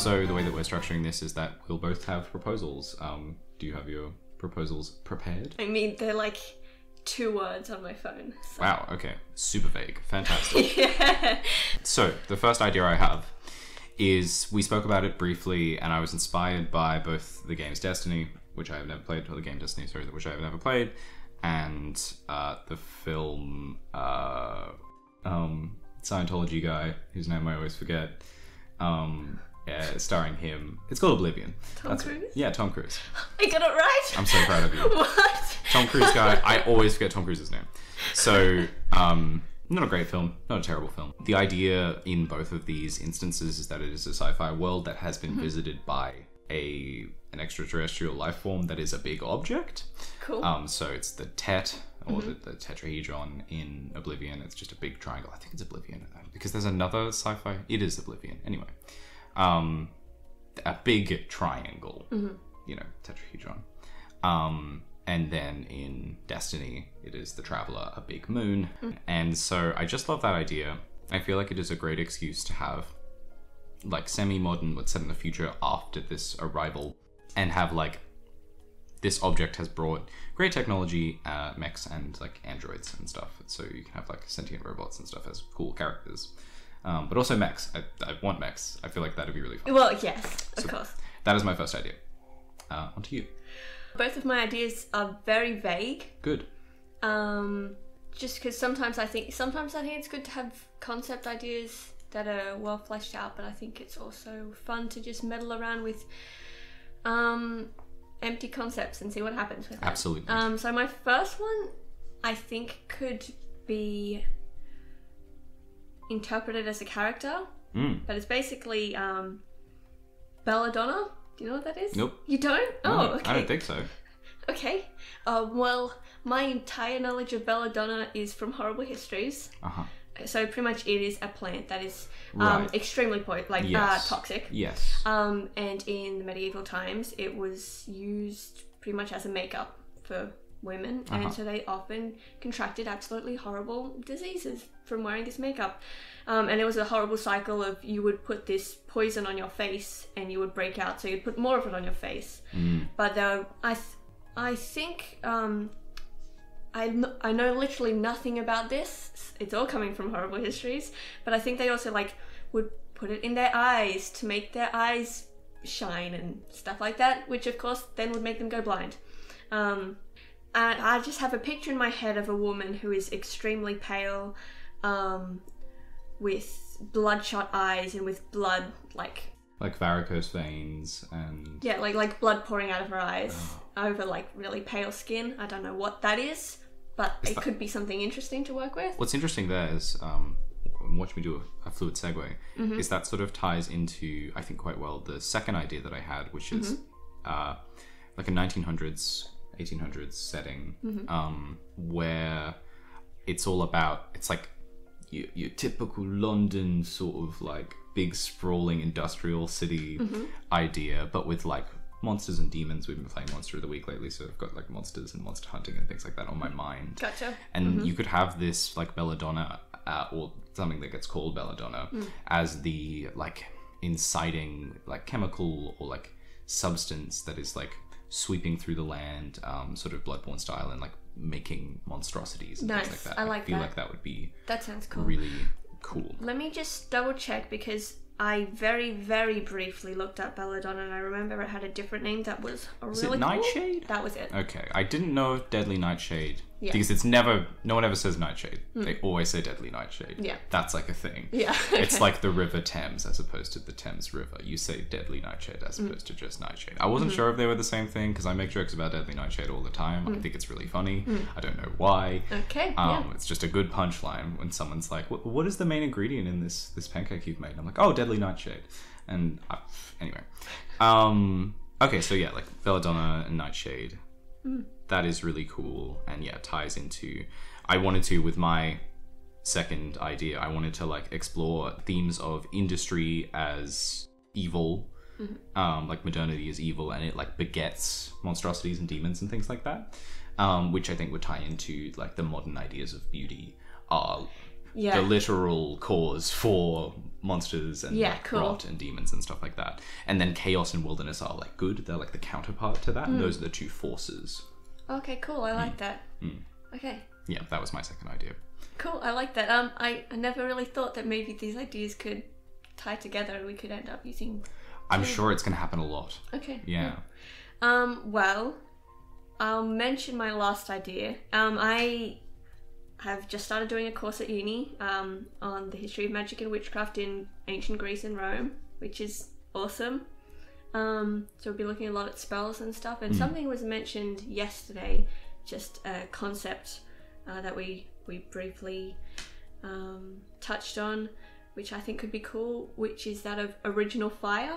So the way that we're structuring this is that we'll both have proposals. Do you have your proposals prepared? I mean, they're like 2 words on my phone. So. Wow, okay. Super vague. Fantastic. Yeah. So the first idea I have is, we spoke about it briefly, and I was inspired by both the games Destiny, which I have never played, or the game Destiny, sorry, which I have never played, and the film Scientology guy, whose name I always forget, starring him. It's called Oblivion. Tom Cruise? Yeah, Tom Cruise. I got it right? I'm so proud of you. What? Tom Cruise guy. I always forget Tom Cruise's name. So, not a great film, not a terrible film. The idea in both of these instances is that it is a sci-fi world that has been visited by an extraterrestrial life form that is a big object. Cool. So it's the Tet, or the tetrahedron in Oblivion. It's just a big triangle. I think it's Oblivion, because there's another sci-fi. It is Oblivion. Anyway, a big triangle, you know, tetrahedron. And then in Destiny, it is the Traveler, a big moon. And so I just love that idea. I feel like it is a great excuse to have like semi-modern, but set in the future after this arrival, and have like, this object has brought great technology, mechs and like androids and stuff. So you can have like sentient robots and stuff as cool characters. But also mechs. I want mechs. I feel like that'd be really fun. Well, yes, of course. That is my first idea. On to you. Both of my ideas are very vague. Good. Just because sometimes I think it's good to have concept ideas that are well fleshed out, but I think it's also fun to just meddle around with empty concepts and see what happens with it. Absolutely. So my first one, I think, could be interpreted as a character, but it's basically Belladonna. Do you know what that is? Nope. You don't? No, Oh, okay. I don't think so. Okay. Well, my entire knowledge of Belladonna is from Horrible Histories. So pretty much it is a plant that is extremely toxic. Yes. And in the medieval times, it was used pretty much as a makeup for women, and so they often contracted absolutely horrible diseases from wearing this makeup. And it was a horrible cycle of, you would put this poison on your face and you would break out, so you'd put more of it on your face. But I think I know literally nothing about this. It's all coming from Horrible Histories, but I think they also like would put it in their eyes to make their eyes shine and stuff like that, which of course then would make them go blind. And I just have a picture in my head of a woman who is extremely pale, with bloodshot eyes and with blood like varicose veins and like blood pouring out of her eyes over like really pale skin. I don't know what that is, but it could be something interesting to work with. What's interesting there is, watch me do a fluid segue, is that sort of ties into, I think quite well, the second idea that I had, which is like a 1900s 1800s setting, where it's all about, it's like your typical London sort of like big sprawling industrial city idea, but with like monsters and demons. We've been playing Monster of the Week lately, so I've got like monsters and monster hunting and things like that on my mind. Gotcha. And you could have this like Belladonna, or something that gets called Belladonna, as the like inciting like chemical or like substance that is like sweeping through the land, sort of Bloodborne style, and like making monstrosities and things like that. I feel like that would be, that sounds cool. Really cool. Let me just double check, because I very, very briefly looked up Belladonna, and I remember it had a different name that was really cool. Is it Nightshade? That was it. Okay, I didn't know Deadly Nightshade. Yeah. Because it's never, no one ever says Nightshade. They always say Deadly Nightshade. Yeah. That's like a thing. Yeah. It's like the River Thames as opposed to the Thames River. You say Deadly Nightshade as opposed to just Nightshade. I wasn't sure if they were the same thing, because I make jokes about Deadly Nightshade all the time. I think it's really funny. I don't know why. Okay. It's just a good punchline when someone's like, what is the main ingredient in this pancake you've made? And I'm like, oh, Deadly Nightshade. And anyway. Okay, so yeah, like Belladonna and Nightshade. That is really cool, and yeah, ties into, I wanted to, with my second idea, I wanted to like explore themes of industry as evil, like modernity is evil, and it like begets monstrosities and demons and things like that, which I think would tie into like the modern ideas of beauty are the literal cause for monsters and cool. rot and demons and stuff like that. And then chaos and wilderness are like good. They're like the counterpart to that. And those are the two forces. Okay, cool. I like that. Okay. Yeah, that was my second idea. Cool. I like that. I never really thought that maybe these ideas could tie together and we could end up using... I'm sure it's going to happen a lot. Okay. Yeah. Well, I'll mention my last idea. I have just started doing a course at uni on the history of magic and witchcraft in ancient Greece and Rome, which is awesome. So we'll be looking a lot at spells and stuff. And something was mentioned yesterday, just a concept that we briefly touched on, which I think could be cool, which is that of original fire.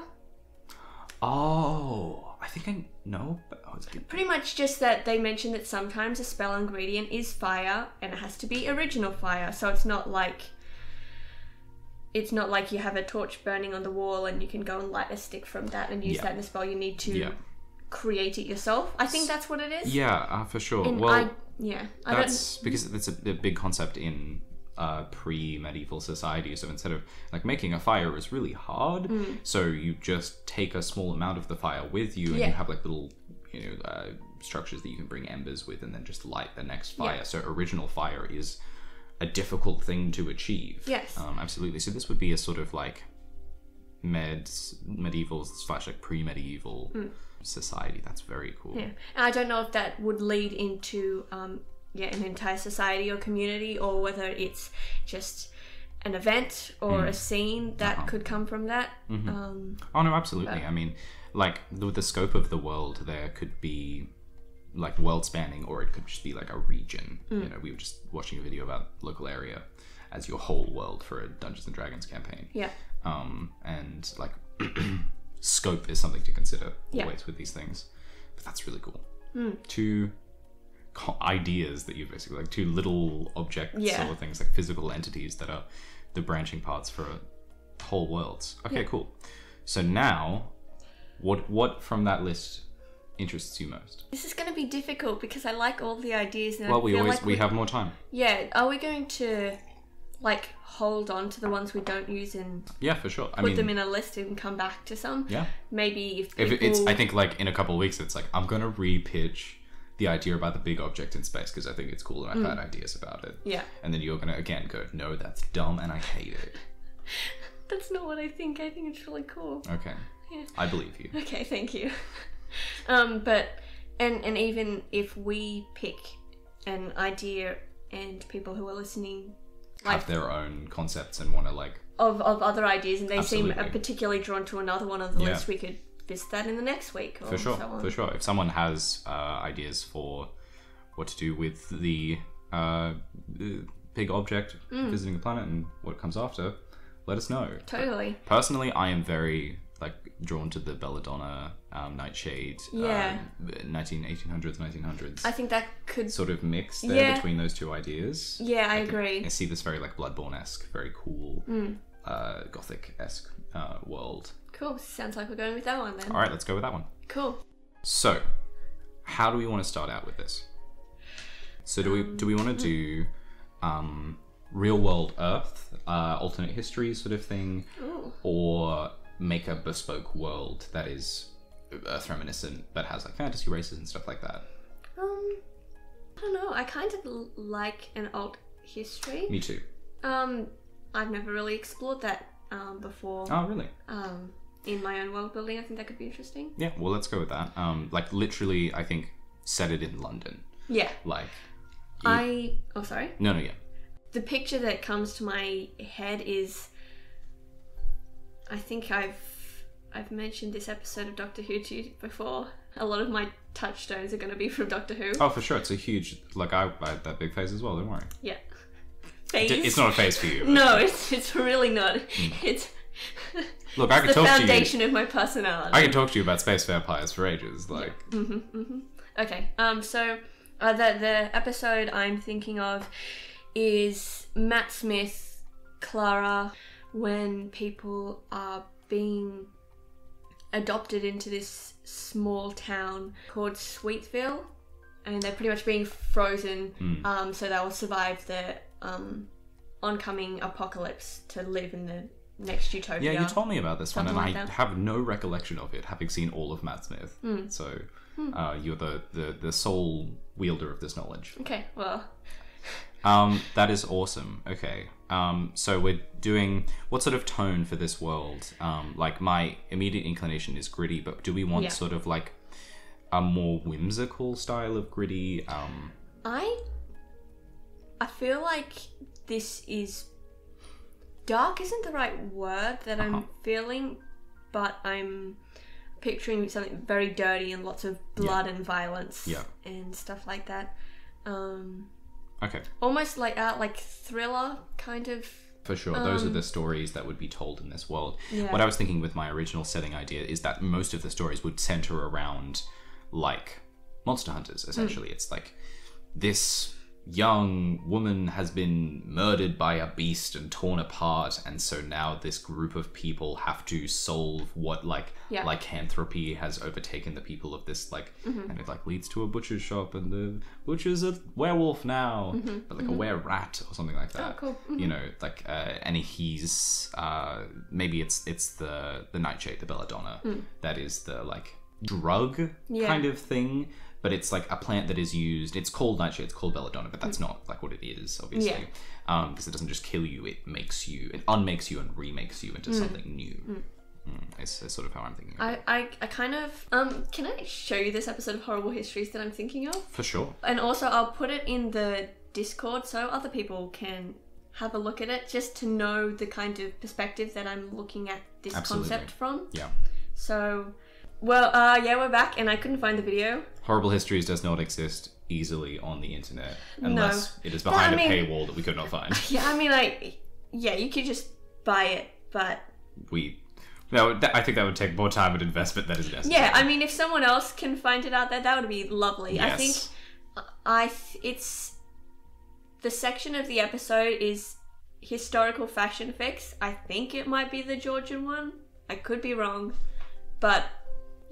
Oh, I think I know. Pretty much just that they mentioned that sometimes a spell ingredient is fire and it has to be original fire. So it's not like you have a torch burning on the wall and you can go and light a stick from that and use that in a spell. You need to create it yourself. I think that's what it is. Yeah, for sure. And well, that's because it's a big concept in pre-medieval society. So instead of like making a fire is really hard, so you just take a small amount of the fire with you, and you have like little structures that you can bring embers with, and then just light the next fire. So original fire is a difficult thing to achieve. Yes. Absolutely. So this would be a sort of like medieval / like pre-medieval society. That's very cool. Yeah, and I don't know if that would lead into an entire society or community, or whether it's just an event or a scene that could come from that. Oh no, absolutely. I mean, like with the scope of the world, there could be like world spanning, or it could just be like a region. You know, we were just watching a video about local area as your whole world for a Dungeons and Dragons campaign. Yeah. And like scope is something to consider always with these things. But that's really cool. Two ideas that you basically like, two little objects or things, like physical entities that are the branching parts for whole worlds. Okay, cool. So now, what from that list interests you most? This is going to be difficult because I like all the ideas. And well, we have more time. Yeah, are we going to like hold on to the ones we don't use and for sure. Put them in a list and come back to some? Yeah. Maybe if it's, I think like in a couple of weeks, it's like I'm going to re-pitch the idea about the big object in space because I think it's cool and I've had ideas about it. Yeah. And then you're going to again go, no, that's dumb and I hate it. That's not what I think. I think it's really cool. Okay. Yeah. I believe you. Okay, thank you. But even if we pick an idea and people who are listening have their own concepts and want to like of other ideas and they Absolutely. seem particularly drawn to another one on the list, we could visit that in the next week or so on. For sure. If someone has ideas for what to do with the big object visiting the planet and what comes after, let us know. Totally. Personally, I am very like drawn to the Belladonna, Nightshade, 1800s, 1900s. I think that could sort of mix there between those two ideas. Yeah, I agree. I see this very like Bloodborne-esque, very cool, Gothic-esque world. Cool. Sounds like we're going with that one then. All right, let's go with that one. Cool. So, how do we want to start out with this? So, do we want to do real world Earth, alternate history sort of thing, or make a bespoke world that is Earth reminiscent but has like fantasy races and stuff like that? I don't know. I kind of like an alt history. Me too. I've never really explored that before. Oh, really? In my own world building, I think that could be interesting. Yeah, well, let's go with that. Like literally, I think set it in London. Yeah. Like. Oh, sorry. No, yeah. The picture that comes to my head is, I think I've mentioned this episode of Doctor Who to you before. A lot of my touchstones are going to be from Doctor Who. Oh, for sure. It's a huge, like I had that big face as well, don't worry. Yeah. Phase? It's not a phase for you. No, it's really not. It's look, I can the talk to you. foundation of my personality. I can talk to you about space vampires for ages. Like. Okay. So the episode I'm thinking of is Matt Smith, Clara, when people are being adopted into this small town called Sweetville, and they're pretty much being frozen so they will survive the oncoming apocalypse to live in the next utopia. Yeah, you told me about this one, and Something I like that. have no recollection of it, having seen all of Matt Smith. So you're the sole wielder of this knowledge. Okay, well... That is awesome. Okay. So we're doing... What sort of tone for this world? Like, my immediate inclination is gritty, but do we want sort of, like, a more whimsical style of gritty? I feel like this is... Dark isn't the right word that I'm feeling, but I'm picturing something very dirty and lots of blood and violence and stuff like that. Okay. Almost like thriller kind of. For sure. Those are the stories that would be told in this world. Yeah. What I was thinking with my original setting idea is that most of the stories would center around, like, monster hunters, essentially. It's like, this young woman has been murdered by a beast and torn apart, and so now this group of people have to solve what, like, lycanthropy has overtaken the people of this, like, and it, like, leads to a butcher's shop, and the butcher's a werewolf now, but, like, a were-rat or something like that. Oh, cool. You know, like, and he's, maybe it's the nightshade, the belladonna, that is the, like, drug kind of thing. But it's like a plant that is used. It's called nightshade. It's called belladonna, but that's not like what it is, obviously. Because it doesn't just kill you. It unmakes you and remakes you into something new. It's sort of how I'm thinking. I kind of can I show you this episode of Horrible Histories that I'm thinking of? For sure. And also I'll put it in the Discord so other people can have a look at it, just to know the kind of perspective that I'm looking at this concept from. Yeah. So. Well, we're back, and I couldn't find the video. Horrible Histories does not exist easily on the internet unless it is behind a paywall that we could not find. Yeah, I mean, you could just buy it, but... I think that would take more time and investment than is necessary. Yeah, I mean, if someone else can find it out there, that would be lovely. Yes. I think it's... The section of the episode is historical fashion effects. I think it might be the Georgian one. I could be wrong, but...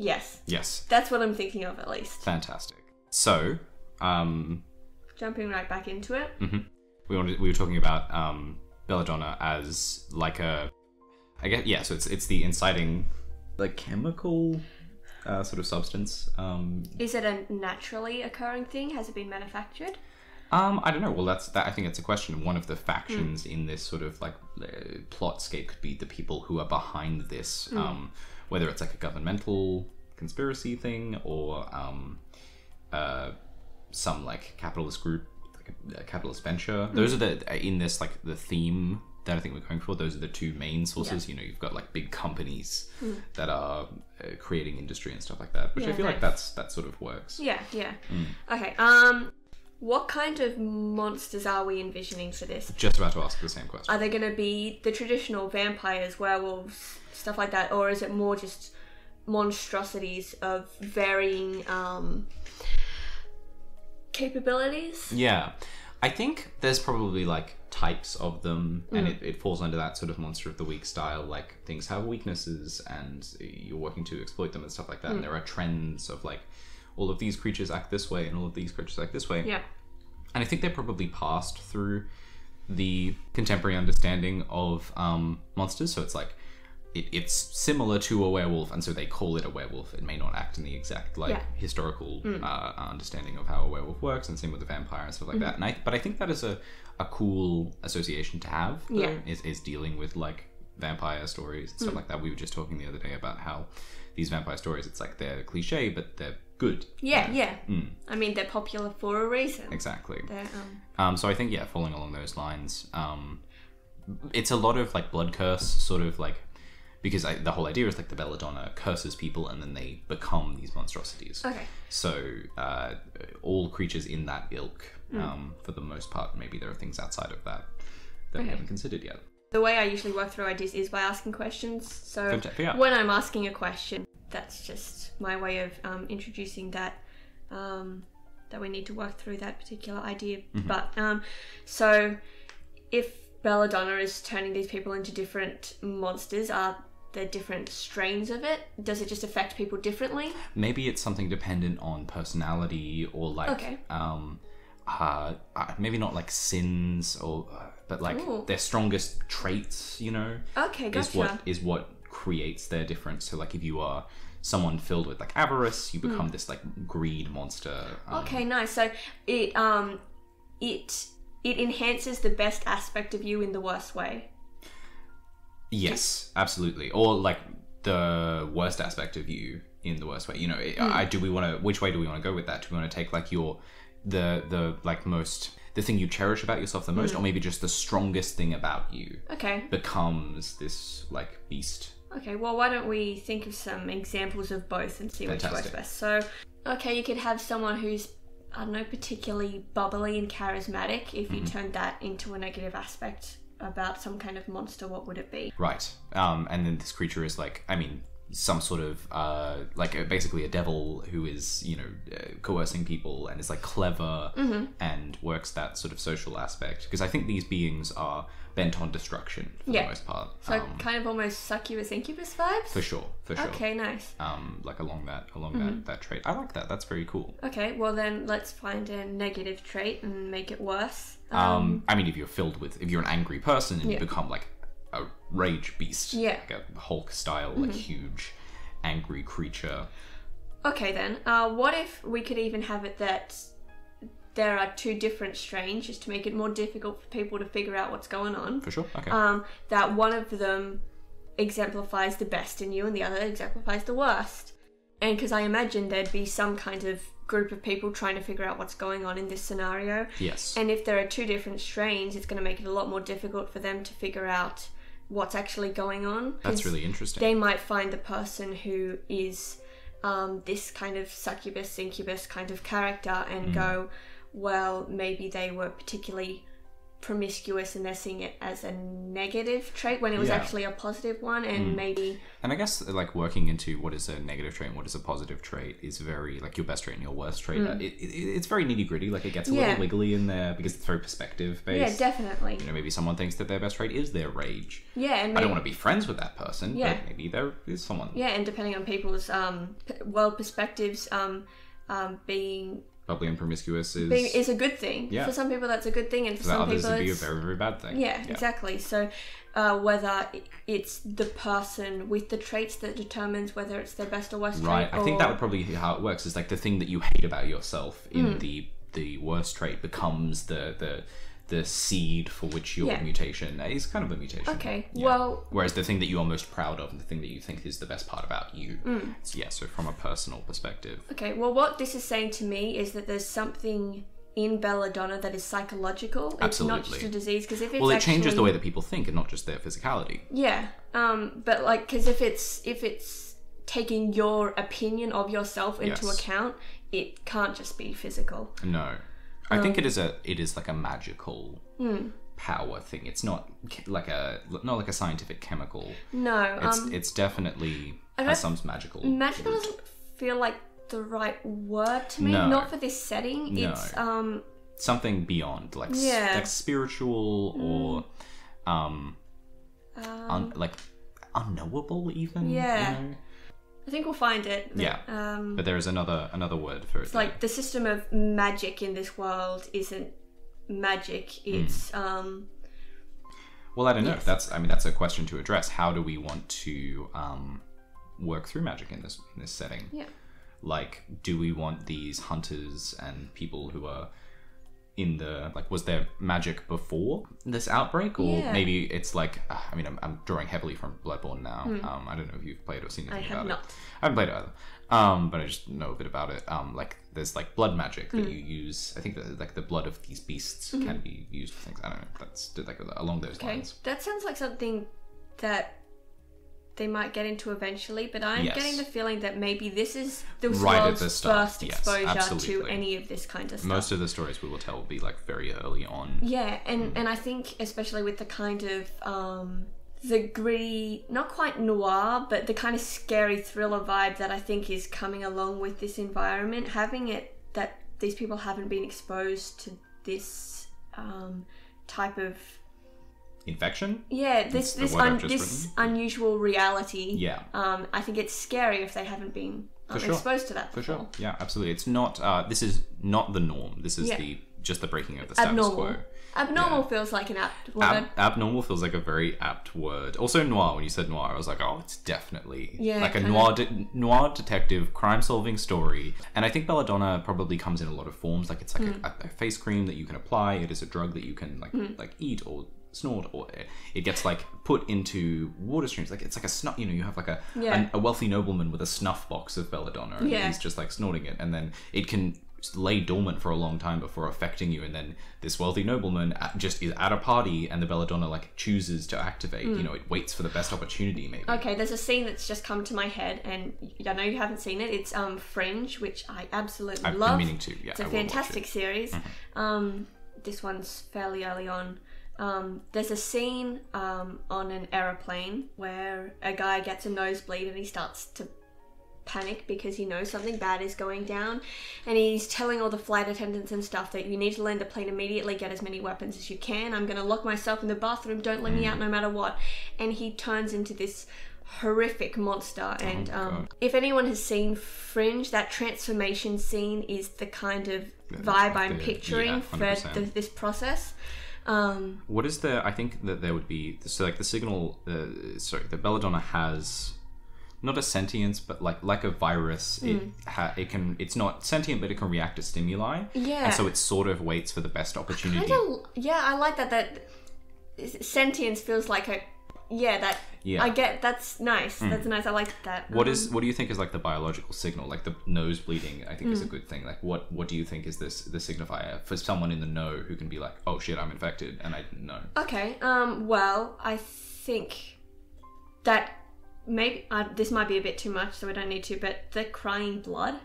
Yes. That's what I'm thinking of, at least. Fantastic. So, jumping right back into it. We were talking about belladonna as like a, I guess, so it's the inciting, like, chemical sort of substance. Is it a naturally occurring thing? Has it been manufactured? I don't know. Well, I think it's a question. One of the factions in this sort of like plotscape could be the people who are behind this. Whether it's like a governmental conspiracy thing or some like capitalist group, like a capitalist venture. Those are in this, like, the theme that I think we're going for. Those are the two main sources. You know, you've got like big companies that are creating industry and stuff like that, which I feel like that sort of works. Yeah. Okay. What kind of monsters are we envisioning for this? Just about to ask the same question. Are they going to be the traditional vampires, werewolves, stuff like that, or is it more just monstrosities of varying capabilities? Yeah, I think there's probably like types of them, and it falls under that sort of monster of the week style. Like, things have weaknesses and you're working to exploit them and stuff like that. And there are trends of like, all of these creatures act this way and all of these creatures act this way. Yeah. And I think they're probably passed through the contemporary understanding of monsters. So it's like, it's similar to a werewolf, and so they call it a werewolf. It may not act in the exact historical understanding of how a werewolf works, and same with the vampire and stuff like that. But I think that is a cool association to have, though, is dealing with like vampire stories and stuff like that. We were just talking the other day about how these vampire stories, it's like they're cliche, but they're good. Yeah. I mean, they're popular for a reason. Exactly. So I think, falling along those lines, it's a lot of like blood curse, sort of like, because the whole idea is like the belladonna curses people and then they become these monstrosities. Okay. So all creatures in that ilk, for the most part, maybe there are things outside of that we haven't considered yet. The way I usually work through ideas is by asking questions. So when I'm asking a question, that's just my way of introducing that that we need to work through that particular idea. But so if belladonna is turning these people into different monsters, are there different strains of it? Does it just affect people differently? Maybe it's something dependent on personality or like maybe not like sins or but like their strongest traits, you know, okay, gotcha. is what creates their difference. So like if you are someone filled with like avarice, you become this like greed monster. Okay, nice. So it enhances the best aspect of you in the worst way. Yes, absolutely. Or like the worst aspect of you in the worst way. You know, which way do we want to go with that? Do we want to take like the like most, the thing you cherish about yourself the most, or maybe just the strongest thing about you becomes this like beast? Okay, well, why don't we think of some examples of both and see which works best. So, okay, you could have someone who's, I don't know, particularly bubbly and charismatic. If you turned that into a negative aspect about some kind of monster, what would it be? Right. And then this creature is like, I mean, some sort of basically a devil who is, you know, coercing people and is like clever and works that sort of social aspect, because I think these beings are bent on destruction for the most part. So kind of almost succubus incubus vibes? For sure. Okay, nice. Like along that trait. I like that. That's very cool. Okay, well then let's find a negative trait and make it worse. I mean, if you're an angry person and you become like a rage beast, like a Hulk style, like huge angry creature. Okay then, what if we could even have it that there are two different strains, just to make it more difficult for people to figure out what's going on. For sure, okay. That one of them exemplifies the best in you and the other exemplifies the worst. And because I imagine there'd be some kind of group of people trying to figure out what's going on in this scenario. Yes. And if there are two different strains, it's going to make it a lot more difficult for them to figure out what's actually going on. That's really interesting. They might find the person who is this kind of succubus, incubus kind of character and go, well, maybe they were particularly promiscuous and they're seeing it as a negative trait when it was actually a positive one, and maybe... And I guess like working into what is a negative trait and what is a positive trait is very like your best trait and your worst trait. It's very nitty gritty, like it gets a little wiggly in there because it's very perspective based. Yeah, definitely. You know, maybe someone thinks that their best trait is their rage. Yeah, and maybe... I don't want to be friends with that person, but maybe there is someone. Yeah, and depending on people's world perspectives, being... bubbly and promiscuous is a good thing. Yeah. For some people that's a good thing, and for some people it'd be a very, very bad thing. Yeah, exactly. So whether it's the person with the traits that determines whether it's their best or worst trait. Right. I think that would probably be how it works, is like the thing that you hate about yourself in the worst trait becomes the seed for which your mutation is kind of a mutation. Okay, well... Whereas the thing that you are most proud of and the thing that you think is the best part about you. So from a personal perspective. Okay, well what this is saying to me is that there's something in Belladonna that is psychological. Absolutely. It's not just a disease, because if it's it changes the way that people think and not just their physicality. Yeah, but like, because if it's taking your opinion of yourself into account, it can't just be physical. No. I think it is like a magical power thing. It's not like a scientific chemical. No, it's definitely has some magical. Magical doesn't feel like the right word to me. No. Not for this setting. No. It's something beyond, like like spiritual or like unknowable even. Yeah. You know? I think we'll find it. But, but there is another word for it. It's like the system of magic in this world isn't magic. It's Well, I don't know. That's a question to address. How do we want to work through magic in this setting? Yeah. Like, do we want these hunters and people who are in the, like, was there magic before this outbreak, or maybe it's like I'm drawing heavily from Bloodborne now. I don't know if you've played or seen anything about it. I haven't played it either, but I just know a bit about it. Like there's like blood magic that you use. I think that like the blood of these beasts can be used for things. I don't know, that's like along those lines. That sounds like something that they might get into eventually, but I'm getting the feeling that maybe this is the world's first exposure to any of this kind of stuff. Most of the stories we will tell will be like very early on. Yeah, and I think especially with the kind of the gritty, not quite noir, but the kind of scary thriller vibe that I think is coming along with this environment, having it that these people haven't been exposed to this type of infection. Yeah, this unusual reality. Yeah. I think it's scary if they haven't been exposed to that before. For sure. Yeah, absolutely. It's not. This is not the norm. This is just the breaking of the status quo. Abnormal feels like an apt word. Abnormal feels like a very apt word. Also noir, when you said noir, I was like, oh, it's definitely like a noir detective crime-solving story. And I think Belladonna probably comes in a lot of forms. Like it's like a face cream that you can apply. It is a drug that you can like eat or snort, or it gets like put into water streams. Like it's like a snuff, you have like a wealthy nobleman with a snuff box of Belladonna, and he's just like snorting it, and then it can lay dormant for a long time before affecting you, and then this wealthy nobleman just is at a party and the Belladonna like chooses to activate. It waits for the best opportunity, maybe. Okay, there's a scene that's just come to my head, and I know you haven't seen it. It's Fringe, which I absolutely love. I've been meaning to. Yeah, it's a fantastic series. This one's fairly early on. There's a scene on an aeroplane where a guy gets a nosebleed and he starts to panic because he knows something bad is going down, and he's telling all the flight attendants and stuff that you need to land the plane immediately, get as many weapons as you can, I'm going to lock myself in the bathroom, don't let me out no matter what. And he turns into this horrific monster. And if anyone has seen Fringe, that transformation scene is the kind of vibe I'm picturing for this process. What is I think that there would be, so like the signal, the Belladonna has not a sentience, but like a virus. It's not sentient, but it can react to stimuli. Yeah. And so it sort of waits for the best opportunity. I like that sentience feels like I get, that's nice. That's nice. I like that. What do you think is like the biological signal? Like the nose bleeding, I think is a good thing. Like what do you think is the signifier for someone in the know who can be like, oh shit, I'm infected and I didn't know? Okay. Well, I think that maybe this might be a bit too much, so I don't need to, but the crying blood.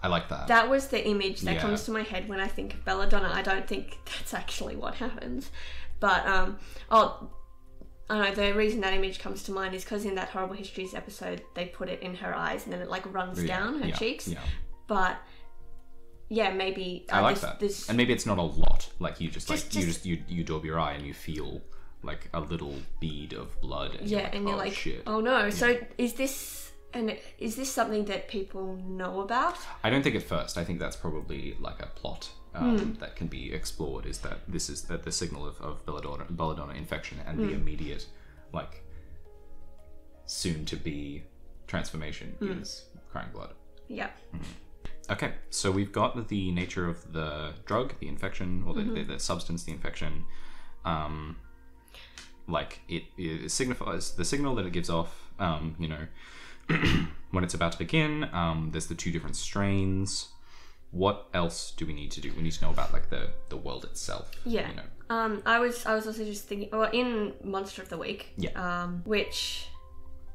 I like that. That was the image that comes to my head when I think of Belladonna. I don't think that's actually what happens. But, I know, the reason that image comes to mind is because in that Horrible Histories episode, they put it in her eyes and then it like runs down her cheeks. Yeah. But, yeah, maybe... I like that. And maybe it's not a lot. Like you you daub your eye and you feel like a little bead of blood, and you're like, shit. Oh no. So is this something that people know about? I don't think at first. I think that's probably like a plot that can be explored, is that this is the signal of Belladonna infection and the immediate like soon to be transformation is crying blood. Yeah. Okay, so we've got the nature of the drug, the infection, or the substance, the infection. Like it signifies the signal that it gives off, when it's about to begin. There's the two different strains. What else do we need to do? We need to know about like the world itself. Yeah. I was also just thinking, in Monster of the Week, which,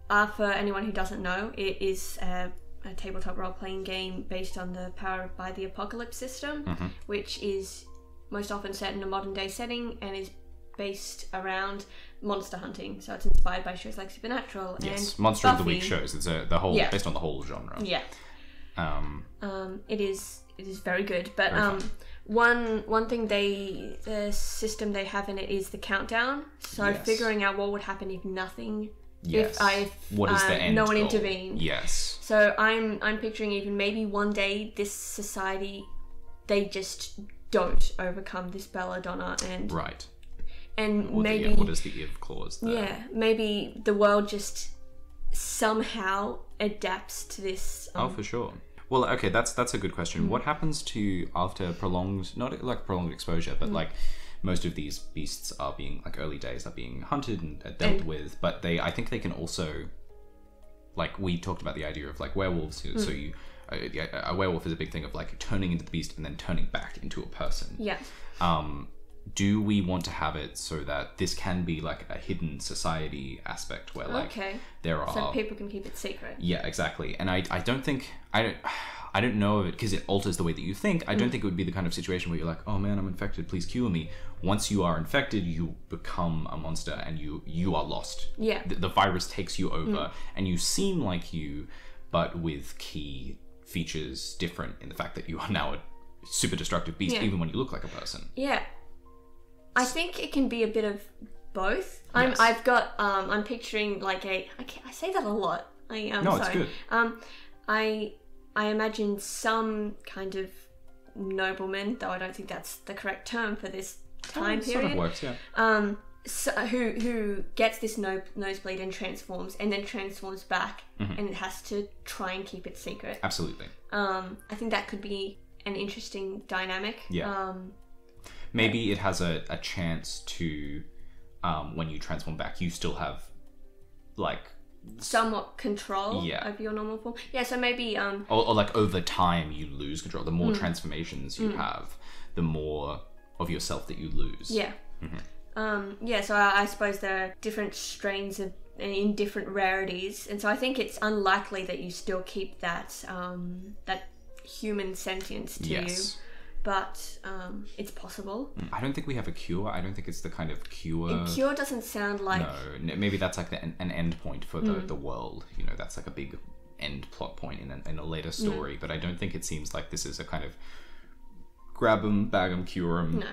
for anyone who doesn't know, it is a tabletop role-playing game based on the Power by the Apocalypse system, which is most often set in a modern-day setting and is based around monster hunting, so it's inspired by shows like Supernatural and Monster Buffy. of the Week shows. It's based on the whole genre. Yeah. It is very good, but one thing the system they have in it is the countdown. So figuring out what would happen if nothing. Yes. What is the end no one goal? Intervened. Yes. So I'm picturing even maybe one day this society, they just don't overcome this Belladonna and right. And or maybe what is the if clause there? Yeah, maybe the world just somehow adapts to this. For sure. Well, okay, that's a good question. What happens to after prolonged, not like prolonged exposure, but like most of these beasts are being like early days are being hunted and dealt with, but I think they can also, like we talked about the idea of like werewolves. So a werewolf is a big thing of like turning into the beast and then turning back into a person. Yeah. Do we want to have it so that this can be like a hidden society aspect where like there are, so people can keep it secret? Yeah, exactly. And I don't think I don't know of it because it alters the way that you think. I don't think it would be the kind of situation where you're like, oh man, I'm infected, please cure me. Once you are infected, you become a monster and you are lost. Yeah. The virus takes you over and you seem like you, but with key features different in the fact that you are now a super destructive beast even when you look like a person. Yeah. I think it can be a bit of both. Yes. I'm picturing like I say that a lot. No, it's good. I imagine some kind of nobleman, though I don't think that's the correct term for this time period. Sort of works, yeah. So, who gets this nosebleed and then transforms back, and it has to try and keep it secret. Absolutely. I think that could be an interesting dynamic. Yeah. Maybe it has a chance to, when you transform back, you still have, like... somewhat control over your normal form. Yeah, so maybe... Or like over time you lose control. The more transformations you have, the more of yourself that you lose. Yeah. So I suppose there are different strains in different rarities, and so I think it's unlikely that you still keep that that human sentience to you, but it's possible. I don't think we have a cure. I don't think it's the kind of cure. A cure doesn't sound like... No, maybe that's like an end point for the world. You know, that's like a big end plot point in a later story, but I don't think it seems like this is a kind of grab them, bag them, cure them,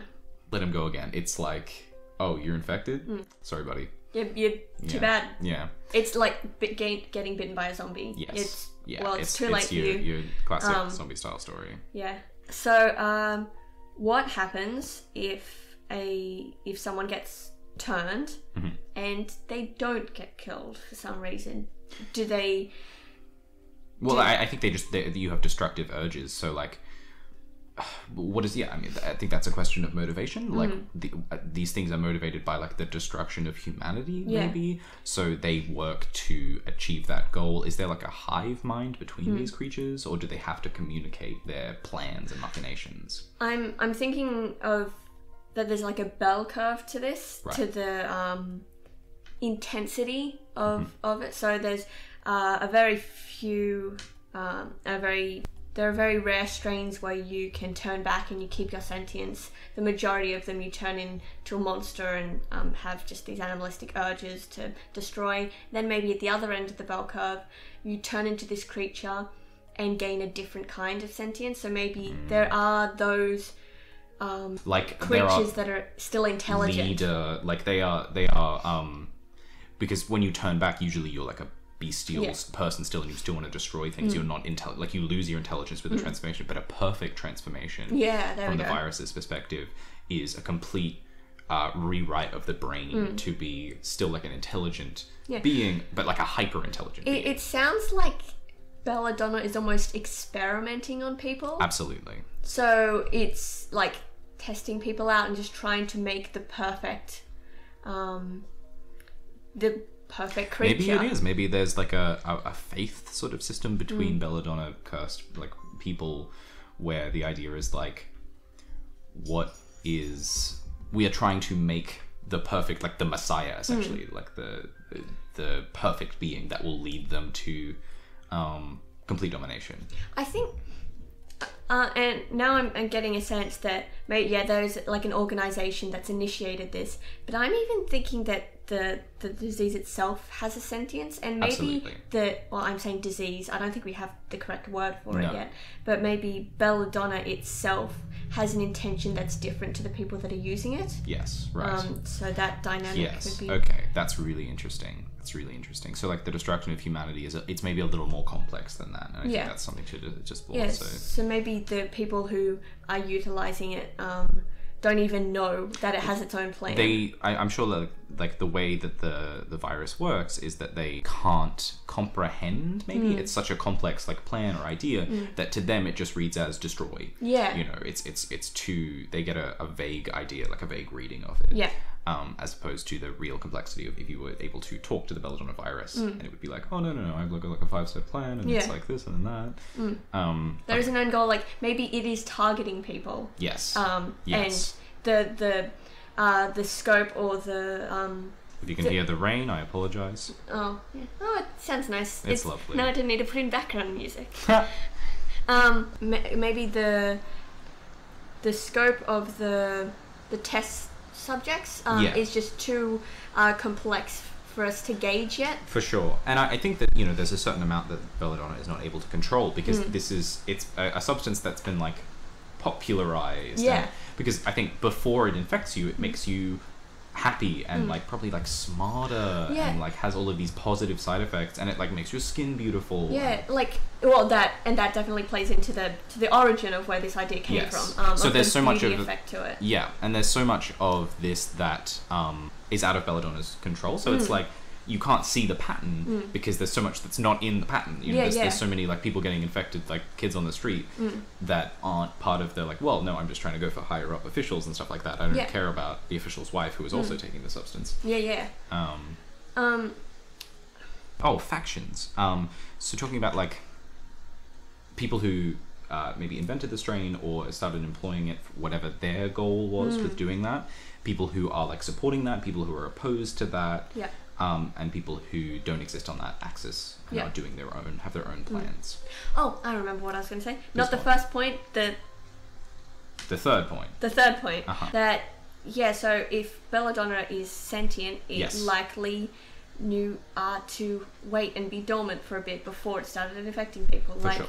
let them go again. It's like... oh, you're infected? Sorry, buddy. You're too bad. Yeah. It's like getting bitten by a zombie. Yes. It's too late for you. Your classic zombie style story. Yeah. So, what happens if someone gets turned and they don't get killed for some reason? Do they... Well, I think you have destructive urges, so like... what is I think that's a question of motivation. Like these things are motivated by like the destruction of humanity, maybe, so they work to achieve that goal. Is there like a hive mind between these creatures, or do they have to communicate their plans and machinations? I'm thinking of that there's like a bell curve to this, to the intensity of it. So there's there are very rare strains where you can turn back and you keep your sentience. The majority of them you turn into a monster and have just these animalistic urges to destroy. Then maybe at the other end of the bell curve, you turn into this creature and gain a different kind of sentience. So maybe there are those like creatures that are still intelligent. They are because when you turn back, usually you're like a bestial person still, and you still want to destroy things. You're not like you lose your intelligence with the transformation, but a perfect transformation from the virus's perspective is a complete rewrite of the brain to be still like an intelligent being, but like a hyper intelligent being. It sounds like Belladonna is almost experimenting on people. Absolutely. So it's like testing people out and just trying to make the perfect creature. Maybe it is. Maybe there's like a faith sort of system between Belladonna cursed like people, where the idea is like, we are trying to make the perfect, like the Messiah essentially, like the perfect being that will lead them to complete domination. I think and now I'm getting a sense that maybe there's like an organization that's initiated this, but I'm even thinking that the disease itself has a sentience, and maybe I'm saying disease, I don't think we have the correct word for it yet, but maybe Belladonna itself has an intention that's different to the people that are using it. Yes, right. So that dynamic could be... Okay, that's really interesting. So like the destruction of humanity it's maybe a little more complex than that, and I think that's something to just explore. Yes, so maybe the people who are utilizing it don't even know that it has its own plan. I'm sure that like the way that the virus works is that they can't comprehend. Maybe it's such a complex like plan or idea that to them it just reads as destroy. Yeah, you know, it's too. They get a vague idea, like a vague reading of it. Yeah. As opposed to the real complexity of if you were able to talk to the Belladonna virus, and it would be like, oh no, I've got like a 5-step plan, and it's like this and then that. There is an end goal, like maybe it is targeting people. Yes. Yes. And the scope or the if you can hear the rain, I apologize. Oh yeah. Oh, it sounds nice. It's lovely. No, I didn't need to put in background music. Maybe the scope of the test subjects is just too complex for us to gauge yet. For sure. And I think that, there's a certain amount that Belladonna is not able to control, because it's a substance that's been like popularized. Yeah. Because I think before it infects you, it makes you happy and like probably like smarter and like has all of these positive side effects, and it like makes your skin beautiful. Yeah, like that definitely plays into the origin of where this idea came from. So there's so much of effect to it. Yeah, and there's so much of this that is out of Belladonna's control. So it's like you can't see the pattern because there's so much that's not in the pattern. You know, there's so many like people getting infected, like kids on the street that aren't part of the like, well, no, I'm just trying to go for higher up officials and stuff like that. I don't care about the official's wife who is also taking the substance. Oh, factions. So talking about like people who maybe invented the strain or started employing it for whatever their goal was with doing that. People who are like supporting that, people who are opposed to that. And people who don't exist on that axis and are doing have their own plans. Oh, I remember what I was going to say. Not the first point, the third point. The third point. That, so if Belladonna is sentient, it likely knew to wait and be dormant for a bit before it started infecting people. For sure.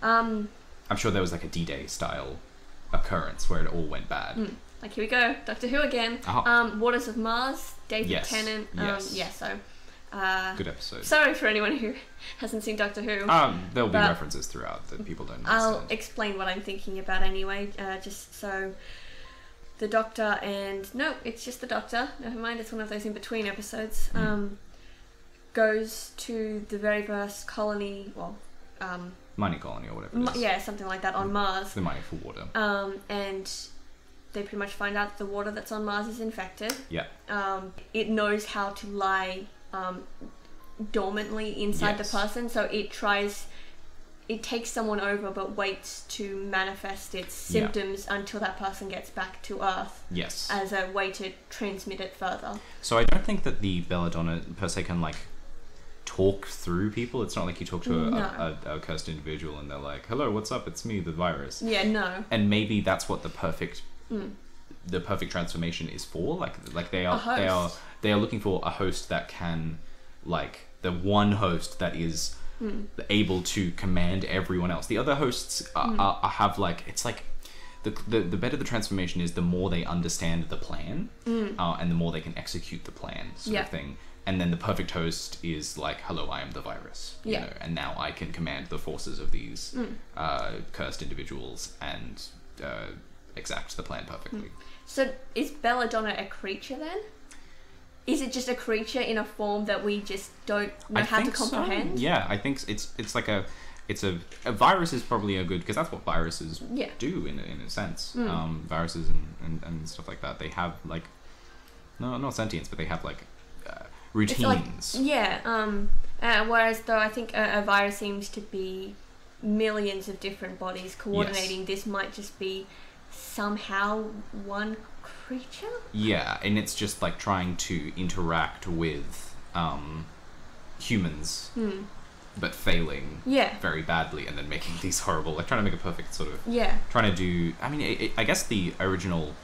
I'm sure there was like a D-Day style occurrence where it all went bad. Like, here we go, Doctor Who again. Waters of Mars, David Tennant. Good episode. Sorry for anyone who hasn't seen Doctor Who. There'll be references throughout that people don't understand. I'll explain what I'm thinking about anyway, just so the Doctor and... No, it's just the Doctor. Never mind, it's one of those in-between episodes. Goes to the very first colony, mining colony or whatever it is. Yeah, something like that, on Mars. The mining for water. And... they pretty much find out the water that's on Mars is infected. Yeah. It knows how to lie dormantly inside the person, so it takes someone over but waits to manifest its symptoms until that person gets back to Earth. Yes. As a way to transmit it further. So I don't think that the Belladonna per se can like talk through people. It's not like you talk to a cursed individual and they're like, hello, what's up? It's me, the virus. Yeah, no. And maybe that's what the perfect transformation is for. Like they are looking for a host that can, like, the one host that is able to command everyone else. The other hosts have like, it's like the better the transformation is, the more they understand the plan and the more they can execute the plan sort of thing. And then the perfect host is like, hello, I am the virus, you know, and now I can command the forces of these cursed individuals and exact the plan perfectly. So is Belladonna a creature then? Is it just a creature in a form that we just don't know how to comprehend? So. Yeah, I think it's like a virus is probably a good, because that's what viruses do in a sense. Viruses and stuff like that, they have like, no, not sentience, but they have like routines. Like, whereas though I think a virus seems to be millions of different bodies coordinating. This might just be somehow one creature. Yeah, and it's just like trying to interact with humans, but failing very badly, and then making these horrible, like trying to make a perfect sort of trying to do. I mean, I guess the original.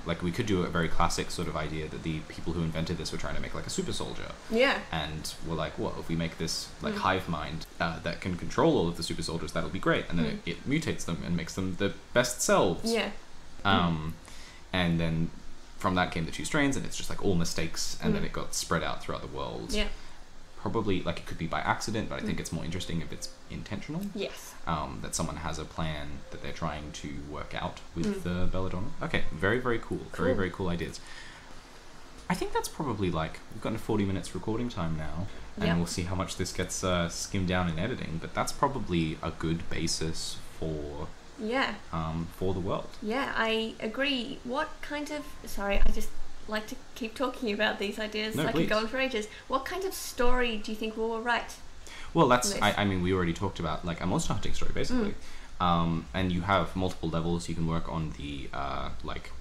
Like we could do a very classic sort of idea that the people who invented this were trying to make like a super soldier. Yeah. And we're like, well, if we make this like hive mind that can control all of the super soldiers, that'll be great. And then it mutates them and makes them the best selves. Yeah. And then from that came the two strains, and it's just like all mistakes, and then it got spread out throughout the world. Yeah. Probably like it could be by accident, but I think it's more interesting if it's intentional. Yes. That someone has a plan that they're trying to work out with the Belladonna. Okay, very, very cool. Very, very cool ideas. I think that's probably like, we've gotten 40 minutes recording time now, and we'll see how much this gets skimmed down in editing, but that's probably a good basis for the world. Yeah, I agree. What kind of... Sorry, I just like to keep talking about these ideas. No, I could go on for ages. What kind of story do you think we will write? Well, that's... I mean, we already talked about like a monster hunting story, basically. And you have multiple levels. You can work on the like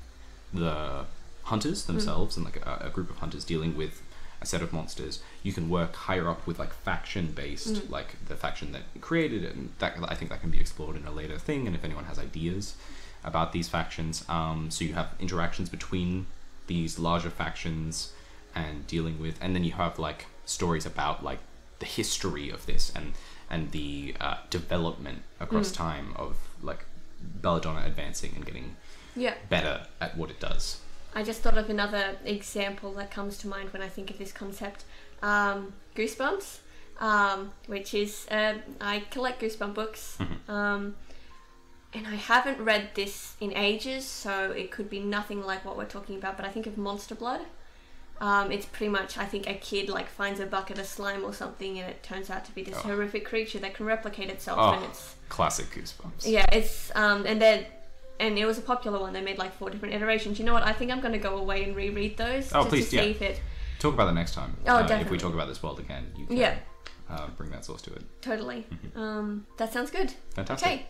the hunters themselves and like a group of hunters dealing with a set of monsters. You can work higher up with like faction-based, like the faction that created it, and that I think that can be explored in a later thing. And if anyone has ideas about these factions, so you have interactions between these larger factions and dealing with, and then you have like stories about like the history of this and the development across time of like Belladonna advancing and getting better at what it does. I just thought of another example that comes to mind when I think of this concept. Goosebumps, which is I collect Goosebump books, and I haven't read this in ages, so it could be nothing like what we're talking about. But I think of Monster Blood. It's pretty much, I think, a kid like finds a bucket of slime or something, and it turns out to be this horrific creature that can replicate itself. And it's classic Goosebumps. Yeah, it's and it was a popular one. They made like 4 different iterations. You know what? I think I'm going to go away and reread those. Oh, just please, to see if it... Talk about it next time. Oh, definitely. If we talk about this world again, you can bring that source to it. Totally. That sounds good. Fantastic. Okay.